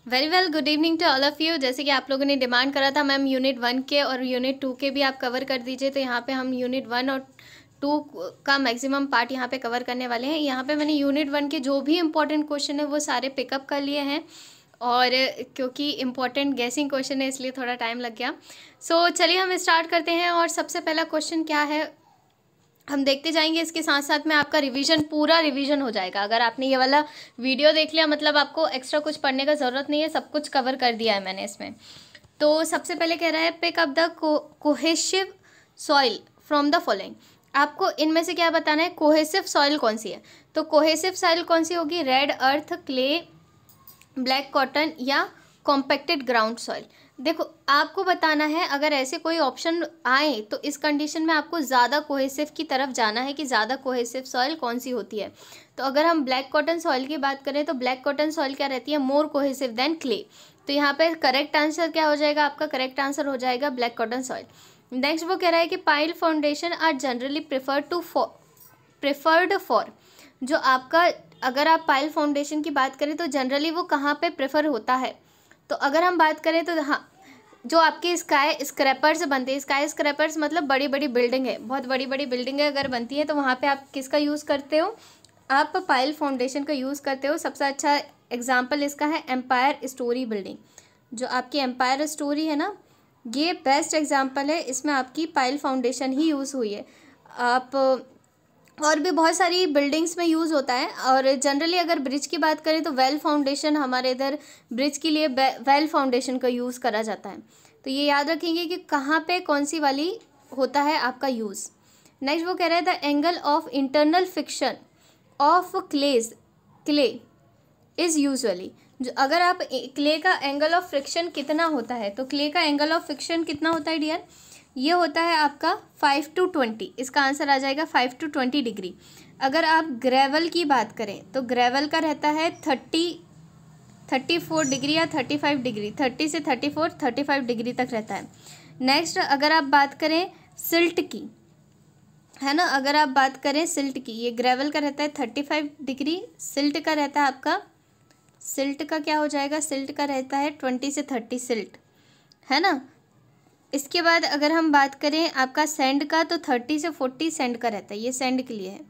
Very well, good evening to all of you. जैसे कि आप लोगों ने डिमांड करा था मैम यूनिट 1 के और यूनिट 2 के भी आप कवर कर दीजिए, तो यहाँ पे हम यूनिट 1 और 2 का मैक्सिमम पार्ट यहाँ पे कवर करने वाले हैं। यहाँ पे मैंने यूनिट 1 के जो भी इंपॉर्टेंट क्वेश्चन है वो सारे पिकअप कर लिए हैं, और क्योंकि इम्पॉर्टेंट गैसिंग क्वेश्चन है इसलिए थोड़ा टाइम लग गया। सो चलिए हम स्टार्ट करते हैं। और सबसे पहला क्वेश्चन क्या है हम देखते जाएंगे, इसके साथ साथ में आपका रिवीजन, पूरा रिवीजन हो जाएगा। अगर आपने ये वाला वीडियो देख लिया मतलब आपको एक्स्ट्रा कुछ पढ़ने का ज़रूरत नहीं है, सब कुछ कवर कर दिया है मैंने इसमें। तो सबसे पहले कह रहा है pick up the cohesive soil from the following. आपको इनमें से क्या बताना है, कोहेसिव सॉइल कौन सी है। तो कोहेसिव सॉइल कौन सी होगी, रेड अर्थ, क्ले, ब्लैक कॉटन या कॉम्पैक्टेड ग्राउंड सॉइल। देखो आपको बताना है, अगर ऐसे कोई ऑप्शन आए तो इस कंडीशन में आपको ज़्यादा कोहेसिव की तरफ जाना है कि ज़्यादा कोहेसिव सॉइल कौन सी होती है। तो अगर हम ब्लैक कॉटन सॉइल की बात करें तो ब्लैक कॉटन सॉइल क्या रहती है, मोर कोहेसिव देन क्ले। तो यहाँ पे करेक्ट आंसर क्या हो जाएगा, आपका करेक्ट आंसर हो जाएगा ब्लैक कॉटन सॉइल। नेक्स्ट वो कह रहा है कि pile foundation are generally preferred for. जो आपका, अगर आप पाइल फाउंडेशन की बात करें तो जनरली वो कहाँ पे प्रेफर होता है। तो अगर हम बात करें तो हाँ, जो आपके स्काई स्क्रैपर्स बनते हैं, स्काई स्क्रैपर्स मतलब बड़ी बड़ी बिल्डिंग है, बहुत बड़ी बड़ी बिल्डिंगें अगर बनती है तो वहाँ पे आप किसका यूज़ करते हो, आप पाइल फाउंडेशन का यूज़ करते हो। सबसे अच्छा एग्जांपल इसका है एम्पायर स्टोरी बिल्डिंग। जो आपकी एम्पायर स्टोरी है ना, ये बेस्ट एग्जांपल है, इसमें आपकी पाइल फाउंडेशन ही यूज़ हुई है। आप और भी बहुत सारी बिल्डिंग्स में यूज़ होता है। और जनरली अगर ब्रिज की बात करें तो वेल फाउंडेशन, हमारे इधर ब्रिज के लिए वेल फाउंडेशन का यूज़ करा जाता है। तो ये याद रखेंगे कि कहाँ पे कौन सी वाली होता है आपका यूज़। नेक्स्ट वो कह रहा है the angle of internal fiction of clay is usually. जो अगर आप क्ले का एंगल ऑफ फ्रिक्शन कितना होता है, तो क्ले का एंगल ऑफ फ्रिक्शन कितना होता है डियर, ये होता है आपका 5 to 20। इसका आंसर आ जाएगा 5 to 20 डिग्री। अगर आप ग्रेवल की बात करें तो ग्रेवल का रहता है 34 डिग्री या 35 डिग्री, 30 से 35 डिग्री तक रहता है। नेक्स्ट अगर आप बात करें सिल्ट की, है ना, अगर आप बात करें सिल्ट की, ये ग्रेवल का रहता है 35 डिग्री, सिल्ट का रहता है आपका, सिल्ट का क्या हो जाएगा, सिल्ट का रहता है 20 से 30 सिल्ट, है ना। इसके बाद अगर हम बात करें आपका सैंड का तो 30 से 40 सैंड का रहता है, ये सैंड के लिए है,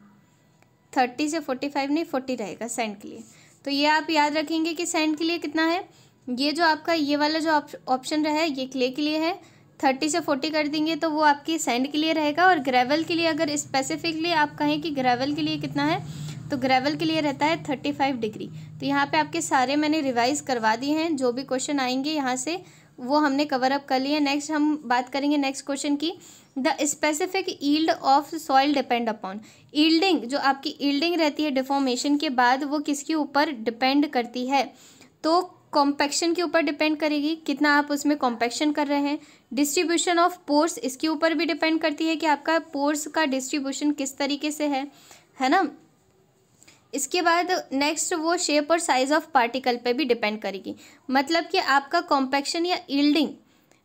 30 से 45 नहीं 40 रहेगा सैंड के लिए। तो ये आप याद रखेंगे कि सैंड के लिए कितना है, ये जो आपका ये वाला जो ऑप्शन रहा है ये क्ले के लिए है, 30 से 40 कर देंगे तो वो आपकी सैंड के लिए रहेगा। और ग्रेवल के लिए अगर स्पेसिफिकली आप कहें कि ग्रेवल के लिए कितना है, तो ग्रेवल के लिए रहता है 35 डिग्री। तो यहाँ पे आपके सारे मैंने रिवाइज करवा दिए हैं, जो भी क्वेश्चन आएंगे यहाँ से वो हमने कवर अप कर लिए। नेक्स्ट हम बात करेंगे नेक्स्ट क्वेश्चन की, the specific yield of soil depend upon. Yielding, जो आपकी ईल्डिंग रहती है डिफॉर्मेशन के बाद, वो किसके ऊपर डिपेंड करती है, तो कॉम्पैक्शन के ऊपर डिपेंड करेगी, कितना आप उसमें कॉम्पैक्शन कर रहे हैं। डिस्ट्रीब्यूशन ऑफ पोर्स, इसके ऊपर भी डिपेंड करती है कि आपका पोर्स का डिस्ट्रीब्यूशन किस तरीके से है ना। इसके बाद नेक्स्ट वो शेप और साइज ऑफ पार्टिकल पे भी डिपेंड करेगी, मतलब कि आपका कॉम्पैक्शन या ईल्डिंग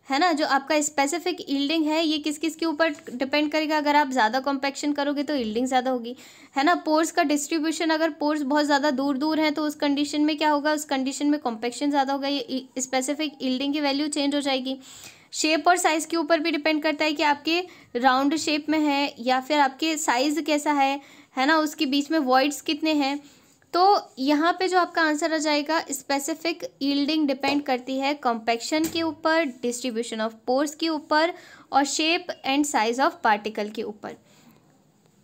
है ना, जो आपका स्पेसिफिक ईल्डिंग है ये किस किस के ऊपर डिपेंड करेगा। अगर आप ज़्यादा कॉम्पैक्शन करोगे तो ईल्डिंग ज़्यादा होगी, है ना। पोर्स का डिस्ट्रीब्यूशन, अगर पोर्स बहुत ज़्यादा दूर दूर हैं तो उस कंडीशन में क्या होगा, उस कंडीशन में कॉम्पैक्शन ज़्यादा होगा, ये स्पेसिफिक ईल्डिंग की वैल्यू चेंज हो जाएगी। शेप और साइज़ के ऊपर भी डिपेंड करता है कि आपके राउंड शेप में है या फिर आपके साइज़ कैसा है ना, उसके बीच में वॉइड्स कितने हैं। तो यहाँ पे जो आपका आंसर आ जाएगा, स्पेसिफिक यील्डिंग डिपेंड करती है कॉम्पैक्शन के ऊपर, डिस्ट्रीब्यूशन ऑफ पोर्स के ऊपर और shape and size of particle के ऊपर।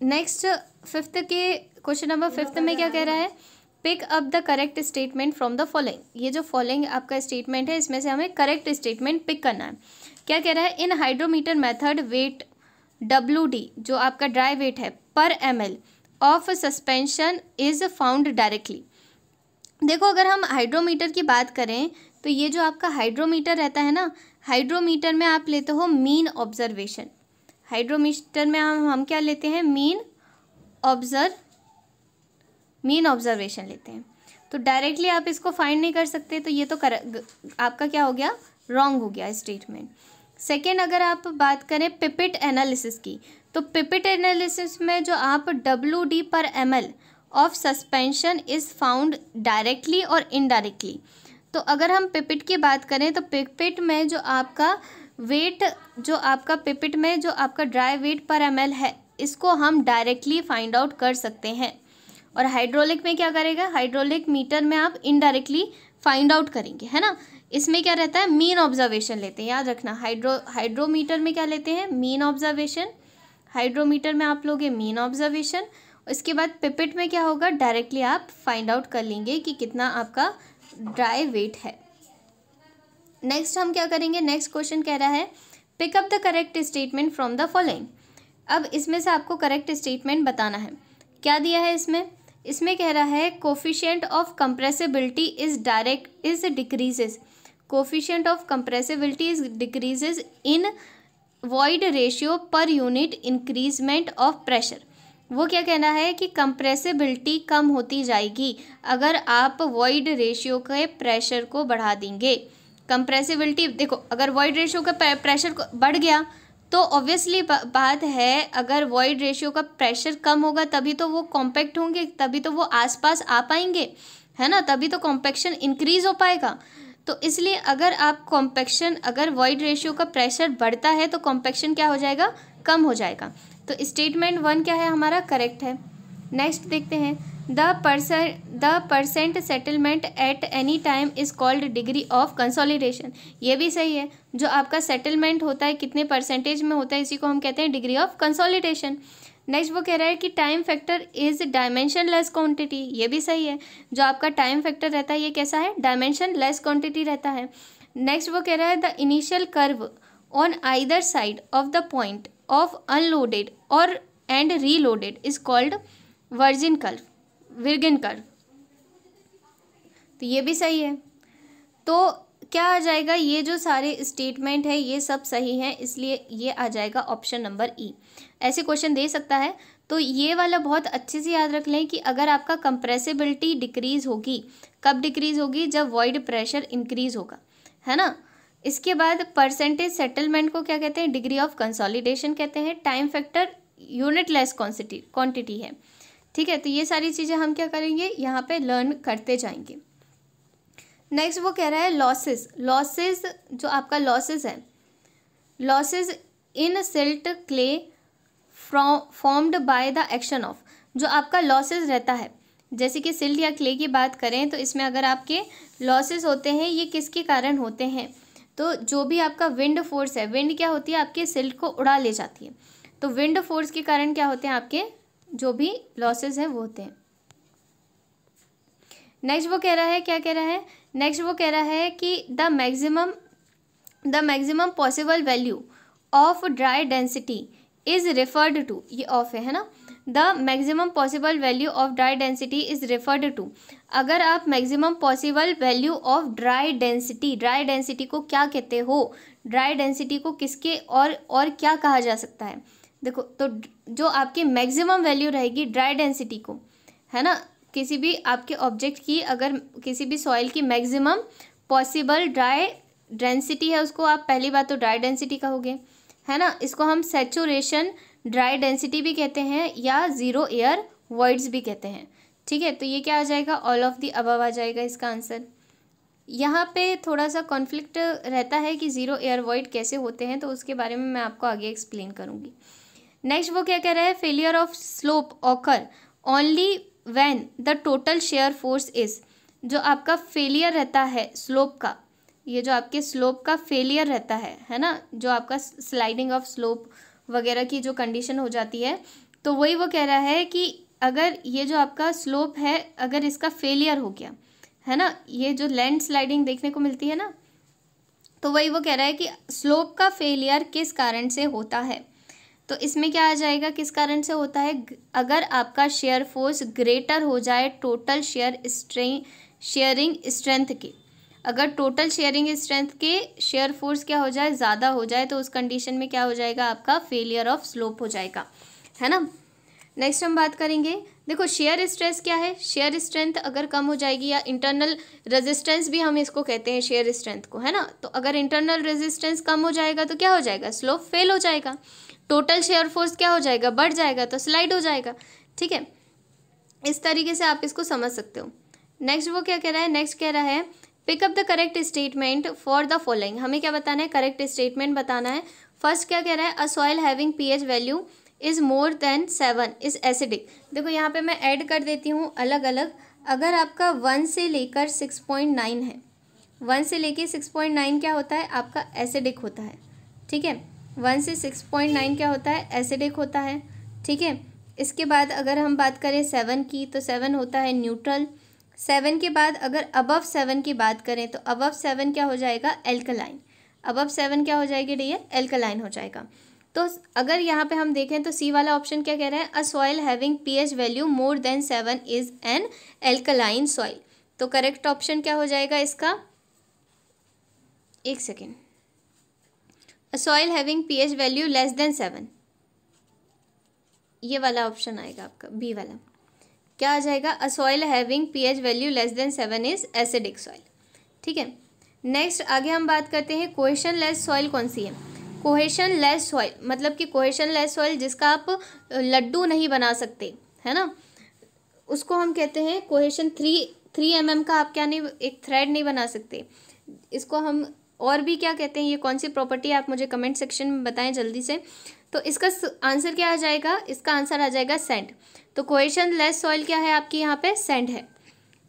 नेक्स्ट फिफ्थ के क्वेश्चन नंबर 5 में क्या कह रहा है, pick up the correct statement from the following. ये जो फॉलोइंग आपका स्टेटमेंट है इसमें से हमें करेक्ट स्टेटमेंट पिक करना है। क्या कह रहा है, इन हाइड्रोमीटर मेथड वेट WD, जो आपका ड्राई वेट है पर ml of suspension is found directly. देखो अगर हम हाइड्रोमीटर की बात करें तो ये जो आपका हाइड्रोमीटर रहता है ना, हाइड्रोमीटर में आप लेते हो मीन ऑब्जर्वेशन। हाइड्रोमीटर में हम क्या लेते हैं, मीन ऑब्जर्वेशन लेते हैं। तो डायरेक्टली आप इसको फाइंड नहीं कर सकते, तो ये तो आपका क्या हो गया, रॉन्ग हो गया स्टेटमेंट। सेकेंड अगर आप बात करें पिपेट एनालिसिस की, तो पिपेट एनालिसिस में जो आप WD पर ml of suspension is found directly और इनडायरेक्टली। तो अगर हम पिपेट की बात करें तो पिपेट में जो आपका वेट, जो आपका पिपेट में जो आपका ड्राई वेट पर ml है, इसको हम डायरेक्टली फाइंड आउट कर सकते हैं। और हाइड्रोलिक में क्या करेगा, हाइड्रोलिक मीटर में आप इनडायरेक्टली फाइंड आउट करेंगे, है ना। इसमें क्या रहता है, मीन ऑब्जर्वेशन लेते हैं, याद रखना। हाइड्रोमीटर में क्या लेते हैं, मीन ऑब्जर्वेशन। हाइड्रोमीटर में आप लोगे मीन ऑब्जर्वेशन। इसके बाद पिपेट में क्या होगा, डायरेक्टली आप फाइंड आउट कर लेंगे कि कितना आपका ड्राई वेट है। नेक्स्ट हम क्या करेंगे, नेक्स्ट क्वेश्चन कह रहा है pick up the correct statement from the following. अब इसमें से आपको करेक्ट स्टेटमेंट बताना है। क्या दिया है इसमें कह रहा है coefficient of compressibility is decreases. Coefficient of compressibility is decreases in void ratio per unit increment of pressure. वो क्या कहना है कि कंप्रेसिबिलिटी कम होती जाएगी अगर आप वॉइड रेशियो के प्रेशर को बढ़ा देंगे। कंप्रेसिबिलिटी देखो, अगर वॉइड रेशियो का प्रेशर बढ़ गया तो ऑब्वियसली बात है, अगर वॉइड रेशियो का प्रेशर कम होगा तभी तो वो कॉम्पैक्ट होंगे, तभी तो वो आसपास आ पाएंगे, है ना, तभी तो कॉम्पैक्शन इंक्रीज हो पाएगा। तो इसलिए अगर आप कॉम्पैक्शन, अगर वॉइड रेशियो का प्रेशर बढ़ता है तो कॉम्पैक्शन क्या हो जाएगा, कम हो जाएगा। तो स्टेटमेंट 1 क्या है हमारा, करेक्ट है। नेक्स्ट देखते हैं, the percent settlement at any time is called degree of consolidation. ये भी सही है, जो आपका सेटलमेंट होता है कितने परसेंटेज में होता है, इसी को हम कहते हैं डिग्री ऑफ कंसोलिडेशन। नेक्स्ट वो कह रहा है कि time factor is dimension less quantity. ये भी सही है, जो आपका टाइम फैक्टर रहता है ये कैसा है, डायमेंशन लेस क्वांटिटी रहता है। नेक्स्ट वो कह रहा है the initial curve on either side of the point of unloaded और and reloaded is called virgin curve, virgin curve. तो ये भी सही है। तो क्या आ जाएगा, ये जो सारे स्टेटमेंट है ये सब सही है, इसलिए ये आ जाएगा ऑप्शन नंबर ई। ऐसे क्वेश्चन दे सकता है, तो ये वाला बहुत अच्छे से याद रख लें कि अगर आपका कंप्रेसिबिलिटी डिक्रीज होगी, कब डिक्रीज होगी, जब वॉइड प्रेशर इंक्रीज होगा, है ना। इसके बाद परसेंटेज सेटलमेंट को क्या कहते हैं, डिग्री ऑफ कंसोलिडेशन कहते हैं। Time factor unit less quantity है, ठीक है। तो ये सारी चीज़ें हम क्या करेंगे, यहाँ पे लर्न करते जाएंगे। नेक्स्ट वो कह रहा है लॉसेस जो आपका लॉसेस है, losses in silt clay formed by the action of. जो आपका लॉसेस रहता है, जैसे कि सिल्ट या क्ले की बात करें तो इसमें अगर आपके लॉसेस होते हैं, ये किसके कारण होते हैं, तो जो भी आपका विंड फोर्स है, विंड क्या होती है, आपके सिल्ट को उड़ा ले जाती है, तो विंड फोर्स के कारण क्या होते हैं, आपके जो भी लॉसेस हैं वो होते हैं। नेक्स्ट वो कह रहा है, क्या कह रहा है, नेक्स्ट वो कह रहा है कि the maximum possible value of dry density is referred to, ये ऑफ है ना, the maximum possible value of dry density is referred to. अगर आप maximum possible value of dry density को क्या कहते हो, ड्राई डेंसिटी को किसके और क्या कहा जा सकता है, देखो, तो जो आपकी मैक्सिमम वैल्यू रहेगी ड्राई डेंसिटी को, है ना, किसी भी आपके ऑब्जेक्ट की, अगर किसी भी सॉइल की मैक्सिमम पॉसिबल ड्राई डेंसिटी है, उसको आप पहली बात तो ड्राई डेंसिटी कहोगे, है ना। इसको हम सैचुरेशन ड्राई डेंसिटी भी कहते हैं या ज़ीरो एयर वॉइड्स भी कहते हैं, ठीक है। तो ये क्या आ जाएगा, ऑल ऑफ दी अबव आ जाएगा इसका आंसर। यहाँ पे थोड़ा सा कॉन्फ्लिक्ट रहता है कि ज़ीरो एयर वॉइड कैसे होते हैं, तो उसके बारे में मैं आपको आगे एक्सप्लेन करूँगी। नेक्स्ट वो क्या कह रहा है, failure of slope occur only when the total shear force is. जो आपका फेलियर रहता है स्लोप का, ये जो आपके स्लोप का फेलियर रहता है ना, जो आपका स्लाइडिंग ऑफ स्लोप वगैरह की जो कंडीशन हो जाती है, तो वही वो कह रहा है कि अगर ये जो आपका स्लोप है, अगर इसका फेलियर हो गया, है ना, ये जो लैंड स्लाइडिंग देखने को मिलती है ना, तो वही वो कह रहा है कि स्लोप का फेलियर किस कारण से होता है। तो इसमें क्या आ जाएगा, किस कारण से होता है, अगर आपका शेयर फोर्स ग्रेटर हो जाए टोटल शेयरिंग स्ट्रेंथ के, अगर टोटल शेयरिंग स्ट्रेंथ के शेयर फोर्स क्या हो जाए, ज़्यादा हो जाए, तो उस कंडीशन में क्या हो जाएगा, आपका फेलियर ऑफ स्लोप हो जाएगा, है ना। नेक्स्ट हम बात करेंगे, देखो शेयर स्ट्रेस क्या है, शेयर स्ट्रेंथ अगर कम हो जाएगी, या इंटरनल रेजिस्टेंस भी हम इसको कहते हैं शेयर स्ट्रेंथ को, है ना। तो अगर इंटरनल रेजिस्टेंस कम हो जाएगा तो क्या हो जाएगा, स्लोप फेल हो जाएगा, टोटल शेयर फोर्स क्या हो जाएगा, बढ़ जाएगा, तो स्लाइड हो जाएगा, ठीक है। इस तरीके से आप इसको समझ सकते हो। नेक्स्ट वो क्या कह रहा है, नेक्स्ट कह रहा है pick up the correct statement for the following. हमें क्या बताना है, करेक्ट स्टेटमेंट बताना है। फर्स्ट क्या कह रहा है, अ soil having pH value is more than 7 is acidic. देखो यहाँ पे मैं ऐड कर देती हूँ अलग अलग। अगर आपका 1 से लेकर 6.9 है, 1 से लेकर 6.9 क्या होता है आपका एसिडिक होता है, ठीक है। 1 से 6.9 क्या होता है, एसिडिक होता है, ठीक है। इसके बाद अगर हम बात करें 7 की, तो 7 होता है न्यूट्रल। 7 के बाद अगर अबव 7 की बात करें तो अबव 7 क्या हो जाएगा, एल्कलाइन। अबव 7 क्या हो जाएगी डियर, एल्कलाइन हो जाएगा। तो अगर यहाँ पे हम देखें तो सी वाला ऑप्शन क्या कह रहा है, अ soil having pH value more than 7 is an alkaline soil. तो करेक्ट ऑप्शन क्या हो जाएगा इसका, एक सेकेंड, अ soil having pH value less than 7, ये वाला ऑप्शन आएगा आपका, बी वाला। क्या आ जाएगा, अ soil having pH value less than 7 is acidic soil, ठीक है। नेक्स्ट आगे हम बात करते हैं कोहेशन लेस सॉइल कौन सी है। कोहेशन लेस सॉइल मतलब कि कोहेशन लेस सॉइल जिसका आप लड्डू नहीं बना सकते, है ना, उसको हम कहते हैं कोहेशन 3 mm का आप क्या नहीं, एक थ्रेड नहीं बना सकते, इसको हम और भी क्या कहते हैं, ये कौन सी प्रॉपर्टी है आप मुझे कमेंट सेक्शन में बताएं जल्दी से। तो इसका आंसर क्या आ जाएगा, इसका आंसर आ जाएगा सैंड। तो कोहेशन लेस सॉइल क्या है आपकी यहाँ पे, सैंड है।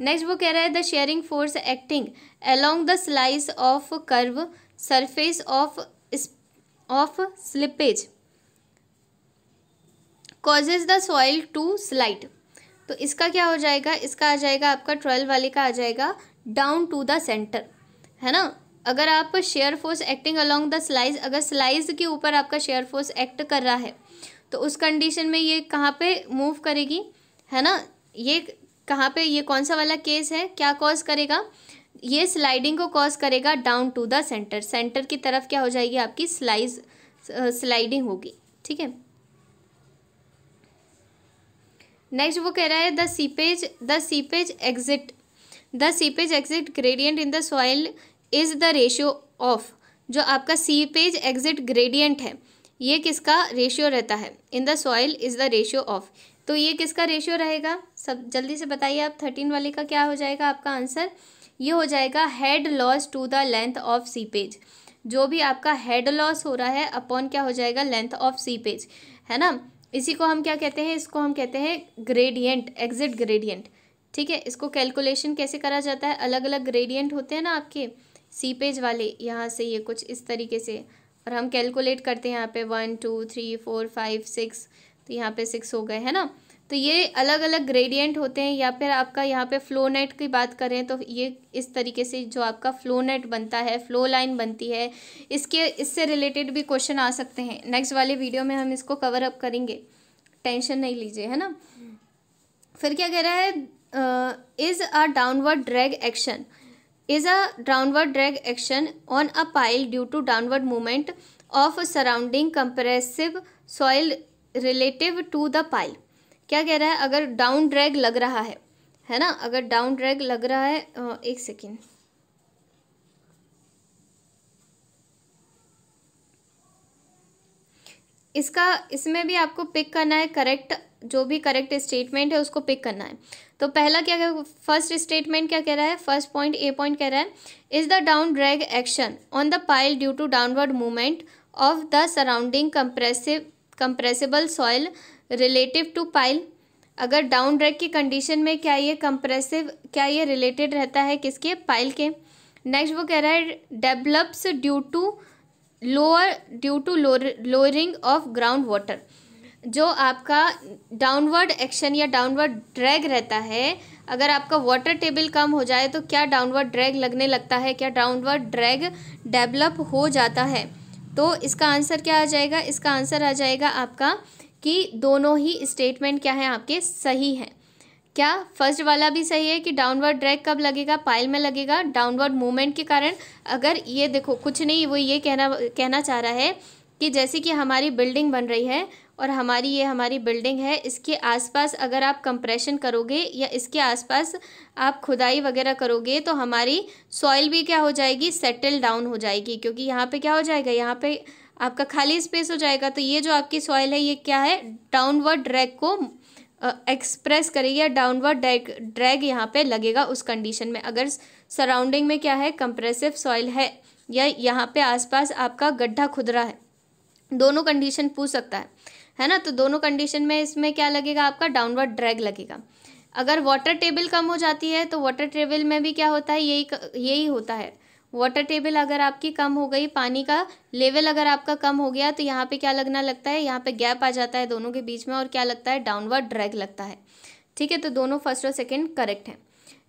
नेक्स्ट वो कह रहा है the shearing force acting along the slice of curve surface of slippage causes the soil to slide. तो इसका क्या हो जाएगा, इसका आ जाएगा आपका 12 वाले का आ जाएगा डाउन टू द सेंटर, है ना। अगर आप shear force acting along the slice, अगर स्लाइस के ऊपर आपका शेयर फोर्स एक्ट कर रहा है तो उस कंडीशन में ये कहाँ पे मूव करेगी, है ना, ये कहाँ पे, ये कौन सा वाला केस है, क्या कॉज करेगा, ये स्लाइडिंग को कॉज करेगा down to the centre, centre की तरफ क्या हो जाएगी आपकी स्लाइडिंग होगी, ठीक है। नेक्स्ट वो कह रहा है the seepage exit gradient in the soil is the ratio of, जो आपका सीपेज एग्जिट ग्रेडियंट है ये किसका रेशियो रहता है, in the soil is the ratio of. तो ये किसका रेशियो रहेगा, सब जल्दी से बताइए आप। 13 वाले का क्या हो जाएगा आपका आंसर, ये हो जाएगा head loss to the length of seepage. जो भी आपका हेड लॉस हो रहा है अपॉन क्या हो जाएगा, लेंथ ऑफ सीपेज, है ना। इसी को हम क्या कहते हैं, इसको हम कहते हैं ग्रेडियंट, एग्जिट ग्रेडियंट, ठीक है। इसको कैलकुलेशन कैसे करा जाता है, अलग अलग ग्रेडियंट होते हैं ना आपके सीपेज वाले, यहाँ से ये कुछ इस तरीके से, और हम कैलकुलेट करते हैं यहाँ पे 1 2 3 4 5 6, तो यहाँ पे 6 हो गए, है ना। तो ये अलग अलग ग्रेडियंट होते हैं। या फिर आपका यहाँ पे फ्लो नेट की बात करें तो ये इस तरीके से जो आपका फ्लो नेट बनता है, फ्लो लाइन बनती है, इससे रिलेटेड भी क्वेश्चन आ सकते हैं। नेक्स्ट वाले वीडियो में हम इसको कवर अप करेंगे, टेंशन नहीं लीजिए, है ना। फिर क्या कह रहा है, is a downward drag action on a pile due to downward movement of surrounding compressive soil relative to the pile. क्या कह रहा है, अगर डाउन ड्रैग लग रहा है ना, अगर डाउन ड्रैग लग रहा है, एक सेकेंड, इसमें भी आपको पिक करना है करेक्ट, जो भी करेक्ट स्टेटमेंट है उसको पिक करना है। तो पहला क्या, फर्स्ट स्टेटमेंट क्या कह रहा है, फर्स्ट पॉइंट ए पॉइंट कह रहा है is the down drag action on the pile due to downward movement of the surrounding compressible soil relative to pile. अगर डाउन ड्रैग की कंडीशन में क्या ये रिलेटेड रहता है किसके, पाइल के। नेक्स्ट वो कह रहा है develops due to lowering of ground water. जो आपका डाउनवर्ड एक्शन या डाउनवर्ड ड्रैग रहता है, अगर आपका वाटर टेबल कम हो जाए तो क्या डाउनवर्ड ड्रैग लगने लगता है, क्या डाउनवर्ड ड्रैग डेवलप हो जाता है। तो इसका आंसर क्या आ जाएगा, इसका आंसर आ जाएगा आपका कि दोनों ही स्टेटमेंट क्या है आपके सही हैं। क्या फर्स्ट वाला भी सही है कि डाउनवर्ड ड्रैग कब लगेगा, पाइल में लगेगा, डाउनवर्ड मूवमेंट के कारण। अगर ये देखो कुछ नहीं, वो ये कहना चाह रहा है कि जैसे कि हमारी बिल्डिंग बन रही है और हमारी बिल्डिंग है, इसके आसपास अगर आप कंप्रेशन करोगे या इसके आसपास आप खुदाई वगैरह करोगे तो हमारी सॉइल भी क्या हो जाएगी, सेटल डाउन हो जाएगी, क्योंकि यहाँ पे क्या हो जाएगा, यहाँ पे आपका खाली स्पेस हो जाएगा। तो ये जो आपकी सॉइल है ये क्या है, डाउनवर्ड ड्रैग को एक्सप्रेस करेगी या डाउनवर्ड ड्रैग यहाँ पे लगेगा उस कंडीशन में, अगर सराउंडिंग में क्या है, कंप्रेसिव सॉइल है, या यहाँ पे आसपास आपका गड्ढा खुदरा है। दोनों कंडीशन पूछ सकता है ना। तो दोनों कंडीशन में इसमें क्या लगेगा, आपका डाउनवर्ड ड्रैग लगेगा। अगर वाटर टेबल कम हो जाती है तो वाटर टेबल में भी क्या होता है, यही होता है। वाटर टेबल अगर आपकी कम हो गई, पानी का लेवल अगर आपका कम हो गया, तो यहाँ पे क्या लगता है, यहाँ पे गैप आ जाता है दोनों के बीच में, और क्या लगता है, डाउनवर्ड ड्रैग लगता है। ठीक है, तो दोनों फर्स्ट और सेकेंड करेक्ट है।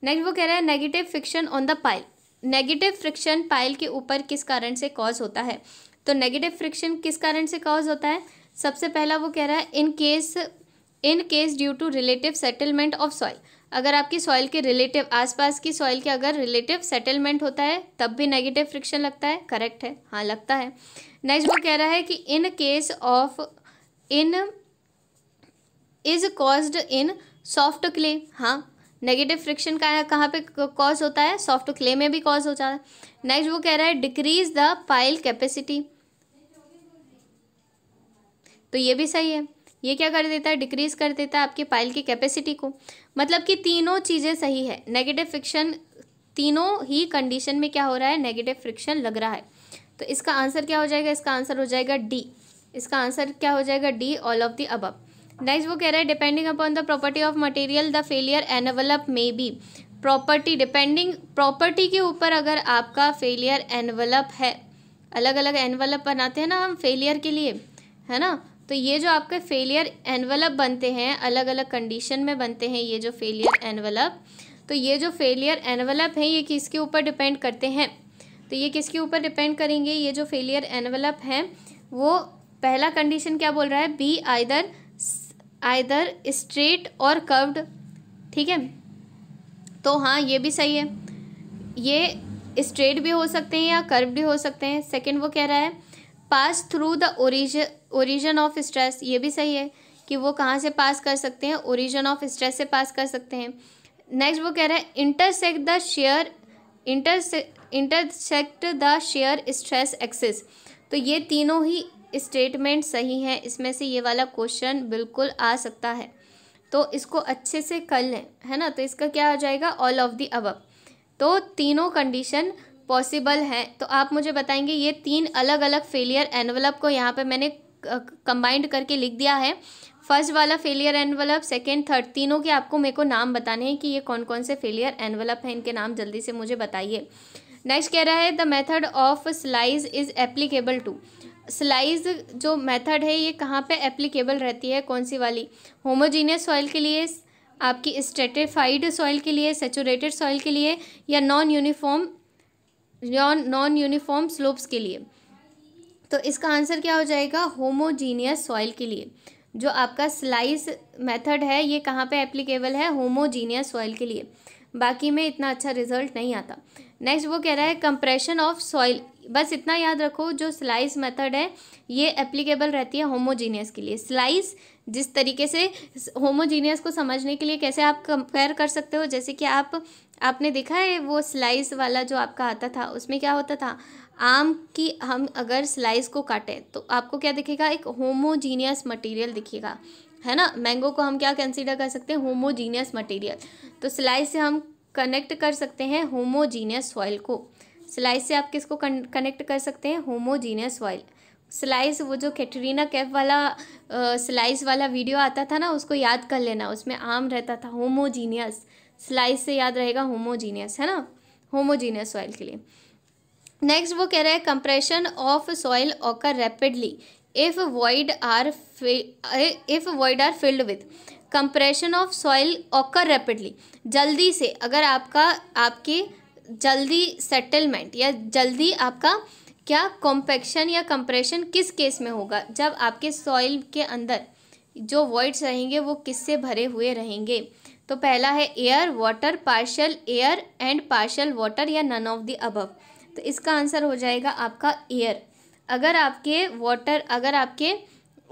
नेक्स्ट वो कह रहा है negative friction on the pile. Negative friction pile के ऊपर किस कारण से कॉज होता है? तो नेगेटिव फ्रिक्शन किस कारण से कॉज होता है? सबसे पहला वो कह रहा है in case due to relative settlement of soil. अगर आपकी सॉइल के रिलेटिव, आसपास की सॉइल के अगर रिलेटिव सेटलमेंट होता है तब भी नेगेटिव फ्रिक्शन लगता है। करेक्ट है, हाँ लगता है। नेक्स्ट वो कह रहा है कि in case of is caused in soft clay. हाँ, नेगेटिव फ्रिक्शन कहाँ पे कॉज होता है? सॉफ्ट क्ले में भी कॉज हो जाता है। नेक्स्ट वो कह रहा है डिक्रीज द पाइल कैपेसिटी। तो ये भी सही है। ये क्या कर देता है? डिक्रीज कर देता है आपके पाइल की कैपेसिटी को। मतलब कि तीनों चीज़ें सही है। नेगेटिव फ्रिक्शन, तीनों ही कंडीशन में क्या हो रहा है, नेगेटिव फ्रिक्शन लग रहा है। तो इसका आंसर क्या हो जाएगा? इसका आंसर हो जाएगा डी। इसका आंसर क्या हो जाएगा? D, all of the above. Next वो कह रहा है depending upon the property of material the failure envelope में बी। प्रॉपर्टी के ऊपर अगर आपका फेलियर एनवलप है, अलग अलग एनवलप बनाते हैं ना हम फेलियर के लिए, है ना। तो ये जो आपके फेलियर एनवलप बनते हैं, अलग अलग कंडीशन में बनते हैं ये जो फेलियर एनवलप, तो ये जो फेलियर एनवलप है ये किसके ऊपर डिपेंड करते हैं? तो ये किसके ऊपर डिपेंड करेंगे? ये जो फेलियर एनवलप हैं वो पहला कंडीशन क्या बोल रहा है? बी आइदर स्ट्रेट और कर्व्ड। ठीक है, तो हाँ ये भी सही है, ये स्ट्रेट भी हो सकते हैं या कर्व भी हो सकते हैं। सेकंड वो कह रहा है pass through the origin of stress. ये भी सही है कि वो कहाँ से पास कर सकते हैं? ओरिजिन ऑफ स्ट्रेस से पास कर सकते हैं। नेक्स्ट वो कह रहा है intersect the shear stress axis. तो ये तीनों ही स्टेटमेंट सही हैं। इसमें से ये वाला क्वेश्चन बिल्कुल आ सकता है, तो इसको अच्छे से कर लें, है ना। तो इसका क्या हो जाएगा? All of the above. तो तीनों कंडीशन पॉसिबल है। तो आप मुझे बताएंगे ये तीन अलग अलग फेलियर एनवलप को यहाँ पे मैंने कंबाइंड करके लिख दिया है। फर्स्ट वाला फेलियर एनवलप, सेकेंड, थर्ड, तीनों के आपको मेरे को नाम बताने हैं कि ये कौन कौन से फेलियर एनवलप हैं, इनके नाम जल्दी से मुझे बताइए। नेक्स्ट कह रहा है the method of slice is applicable to. Slice जो मेथड है ये कहाँ पे एप्लीकेबल रहती है? कौन सी वाली? होमोजीनियस सॉइल के लिए, आपकी स्ट्रेटिफाइड सॉइल के लिए, सैचुरेटेड सॉइल के लिए, या नॉन यूनिफॉर्म स्लोप्स के लिए? तो इसका आंसर क्या हो जाएगा? होमोजीनियस सॉइल के लिए। जो आपका स्लाइस मेथड है ये कहाँ पे एप्लीकेबल है? होमोजीनियस सॉइल के लिए। बाकी में इतना अच्छा रिजल्ट नहीं आता। नेक्स्ट वो कह रहा है कंप्रेशन ऑफ सॉइल। बस इतना याद रखो, जो स्लाइस मेथड है ये एप्लीकेबल रहती है होमोजीनियस के लिए। स्लाइस जिस तरीके से, होमोजीनियस को समझने के लिए कैसे आप कंपेयर कर सकते हो, जैसे कि आपने देखा है वो स्लाइस वाला जो आपका आता था, उसमें क्या होता था, आम की हम अगर स्लाइस को काटें तो आपको क्या दिखेगा? एक होमोजीनियस मटेरियल दिखेगा, है ना। मैंगो को हम क्या कंसीडर कर सकते हैं? Homogeneous material. तो स्लाइस से हम कनेक्ट कर सकते हैं होमोजीनियस सॉइल को। स्लाइस से आप किसको कनेक्ट कर सकते हैं? Homogeneous soil. स्लाइस, वो जो कैटरीना कैफ वाला स्लाइस वाला वीडियो आता था ना, उसको याद कर लेना, उसमें आम रहता था होमोजीनियस। स्लाइस से याद रहेगा होमोजीनियस, है ना, होमोजीनियस सॉइल के लिए। नेक्स्ट वो कह रहा है compression of soil occur rapidly if void are filled with. Compression of soil occur rapidly, जल्दी से, अगर आपके जल्दी सेटलमेंट या जल्दी आपका क्या कॉम्पैक्शन या कंप्रेशन किस केस में होगा? जब आपके सॉइल के अंदर जो वॉइड्स रहेंगे वो किससे भरे हुए रहेंगे? तो पहला है air, water, partial air and partial water, या नन ऑफ द अबव। तो इसका आंसर हो जाएगा आपका एयर। अगर आपके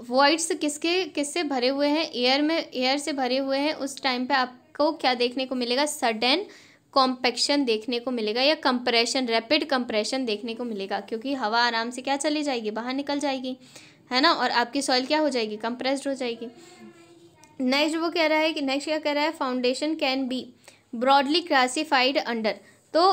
वॉइड्स किससे भरे हुए हैं? एयर से भरे हुए हैं, उस टाइम पे आपको क्या देखने को मिलेगा? सडन कॉम्पैक्शन देखने को मिलेगा, या कंप्रेशन, रैपिड कंप्रेशन देखने को मिलेगा, क्योंकि हवा आराम से क्या चली जाएगी? बाहर निकल जाएगी, है ना, और आपकी सॉइल क्या हो जाएगी? कंप्रेस्ड हो जाएगी। नेक्स्ट वो कह रहा है कि नेक्स्ट क्या कह रहा है? Foundation can be broadly classified under. तो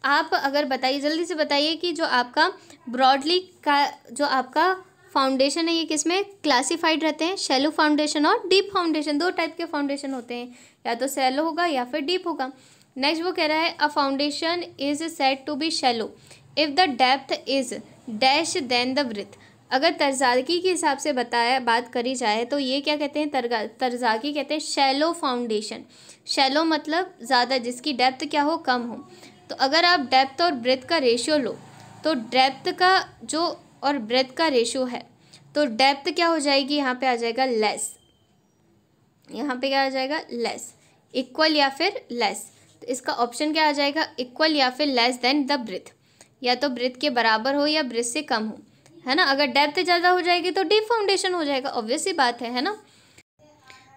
आप अगर बताइए, जल्दी से बताइए कि जो आपका ब्रॉडली का जो आपका फाउंडेशन है ये किस में क्लासिफाइड रहते हैं, शैलो फाउंडेशन और डीप फाउंडेशन। दो टाइप के फाउंडेशन होते हैं, या तो शैलो होगा या फिर डीप होगा। नेक्स्ट वो कह रहा है a foundation is said to be shallow if the depth is dash than the breadth. अगर तरजाकी के हिसाब से बात करी जाए तो ये क्या कहते हैं, तरजाकी कहते हैं शैलो फाउंडेशन। शैलो मतलब ज़्यादा, जिसकी डेप्थ क्या हो, कम हो। तो अगर आप डेप्थ और ब्रेथ का रेशियो लो तो डेप्थ का जो और ब्रेथ का रेशियो है तो डेप्थ क्या हो जाएगी, यहाँ पे आ जाएगा लेस, यहाँ पे क्या आ जाएगा लेस, इक्वल या फिर लेस। तो इसका ऑप्शन क्या आ जाएगा, इक्वल या फिर लेस देन द ब्रेथ, या तो ब्रेथ के बराबर हो या ब्रेथ से कम हो, है ना। अगर डेप्थ ज़्यादा हो जाएगी तो डीप फाउंडेशन हो जाएगा, ऑब्वियस सी बात है ना।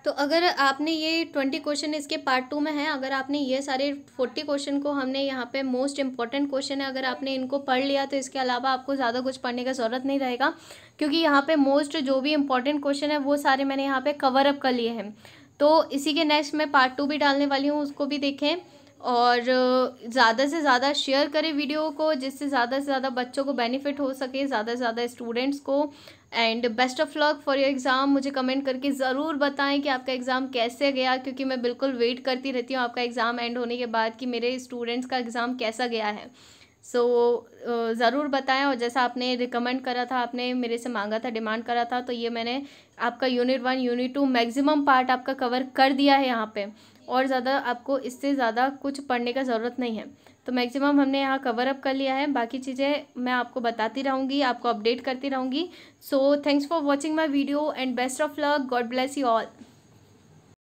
तो अगर आपने ये 20 क्वेश्चन इसके पार्ट 2 में है, अगर आपने ये सारे 40 क्वेश्चन को हमने यहाँ पे मोस्ट इंपॉर्टेंट क्वेश्चन है, अगर आपने इनको पढ़ लिया तो इसके अलावा आपको ज़्यादा कुछ पढ़ने का ज़रूरत नहीं रहेगा, क्योंकि यहाँ पे मोस्ट जो भी इंपॉर्टेंट क्वेश्चन है वो सारे मैंने यहाँ पे कवर अप कर लिए हैं। तो इसी के नेक्स्ट मैं पार्ट 2 भी डालने वाली हूँ, उसको भी देखें और ज़्यादा से ज़्यादा शेयर करें वीडियो को, जिससे ज़्यादा से ज़्यादा बच्चों को बेनिफिट हो सके, ज़्यादा से ज़्यादा स्टूडेंट्स को। And best of luck for your exam. मुझे कमेंट करके ज़रूर बताएं कि आपका एग्ज़ाम कैसे गया, क्योंकि मैं बिल्कुल वेट करती रहती हूँ आपका एग्ज़ाम एंड होने के बाद कि मेरे स्टूडेंट्स का एग्ज़ाम कैसा गया है। सो ज़रूर बताएं। और जैसा आपने रिकमेंड करा था, आपने मेरे से मांगा था, डिमांड करा था, तो ये मैंने आपका यूनिट 1 यूनिट 2 मैक्सिमम पार्ट आपका कवर कर दिया है यहाँ पे, और ज़्यादा आपको इससे ज़्यादा कुछ पढ़ने का ज़रूरत नहीं है। तो मैक्सिमम हमने यहाँ कवर अप कर लिया है, बाकी चीज़ें मैं आपको बताती रहूँगी, आपको अपडेट करती रहूँगी। So thanks for watching my video and best of luck, God bless you all.